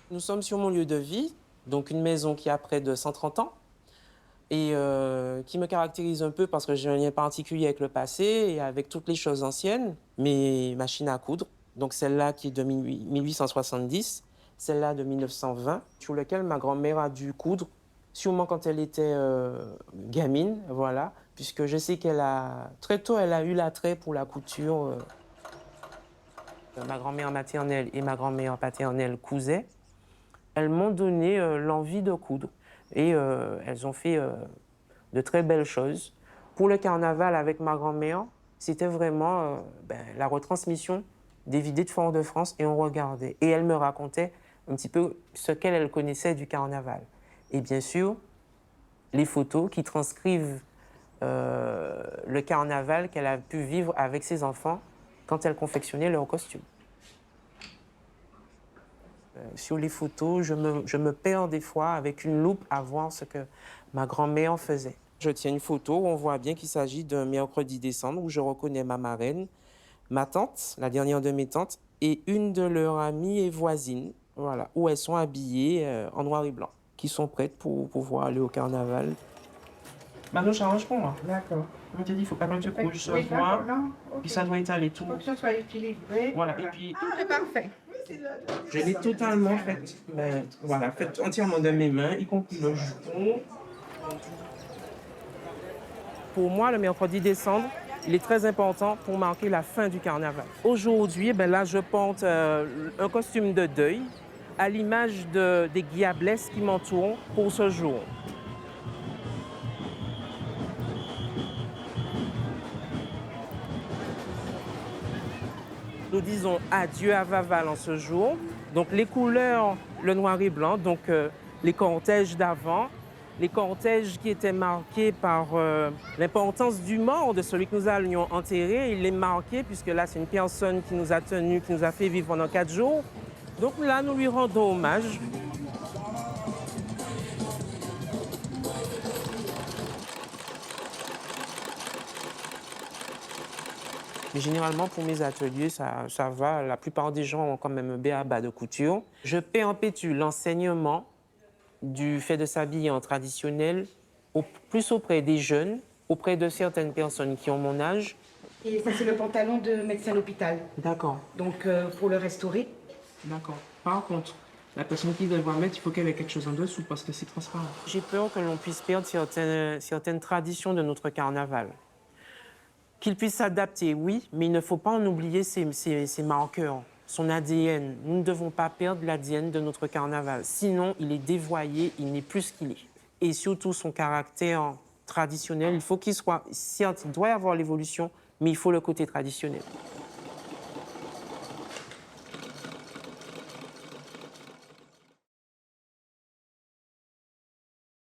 Nous sommes sur mon lieu de vie, donc une maison qui a près de 130 ans et qui me caractérise un peu parce que j'ai un lien particulier avec le passé et avec toutes les choses anciennes. Mes machines à coudre, donc celle-là qui est de 1870, celle-là de 1920, sur laquelle ma grand-mère a dû coudre, sûrement quand elle était gamine, voilà, puisque je sais qu'elle a, très tôt, elle a eu l'attrait pour la couture. Ma grand-mère maternelle et ma grand-mère paternelle cousaient. Elles m'ont donné l'envie de coudre et elles ont fait de très belles choses. Pour le carnaval avec ma grand-mère, c'était vraiment la retransmission des vidéos de Fort-de-France et on regardait. Et elle me racontait un petit peu ce qu'elle connaissait du carnaval. Et bien sûr, les photos qui transcrivent le carnaval qu'elle a pu vivre avec ses enfants quand elle confectionnait leurs costumes. Sur les photos, je me perds des fois avec une loupe à voir ce que ma grand-mère faisait. Je tiens une photo où on voit bien qu'il s'agit d'un mercredi décembre où je reconnais ma marraine, ma tante, la dernière de mes tantes, et une de leurs amies et voisines, voilà, où elles sont habillées en noir et blanc, qui sont prêtes pour pouvoir aller au carnaval. Manouche, arrange pour moi. D'accord. On te dit, il ne faut pas que tu couches ce Oui, soir, d'accord, non, ok. puis ça doit étaler tout. Il faut que ce soit équilibré. Voilà, et puis Tout est parfait. je l'ai totalement faite, voilà, faite entièrement de mes mains, y compris le jupon. Pour moi, le mercredi décembre, il est très important pour marquer la fin du carnaval. Aujourd'hui, là, je porte un costume de deuil à l'image des guiablesses qui m'entourent pour ce jour. Nous disons adieu à Vaval en ce jour. Donc les couleurs, le noir et blanc, donc les cortèges d'avant, les cortèges qui étaient marqués par l'importance du mort de celui que nous allions enterrer. Il est marqué puisque là, c'est une personne qui nous a tenus, qui nous a fait vivre pendant 4 jours. Donc là, nous lui rendons hommage. Mais généralement, pour mes ateliers, ça va. La plupart des gens ont quand même un b.a.-ba de couture. Je perpétue l'enseignement du fait de s'habiller en traditionnel, plus auprès des jeunes, auprès de certaines personnes qui ont mon âge. Et ça, c'est le pantalon de médecin d'hôpital. D'accord. Donc, pour le restaurer. D'accord. Par contre, la personne qui devra mettre, il faut qu'elle ait quelque chose en dessous parce que c'est transparent. J'ai peur que l'on puisse perdre certaines traditions de notre carnaval. Qu'il puisse s'adapter, oui, mais il ne faut pas en oublier ses marqueurs, son ADN. Nous ne devons pas perdre l'ADN de notre carnaval. Sinon, il est dévoyé, il n'est plus ce qu'il est. Et surtout, son caractère traditionnel, il faut qu'il soit... Certes, il doit y avoir l'évolution, mais il faut le côté traditionnel.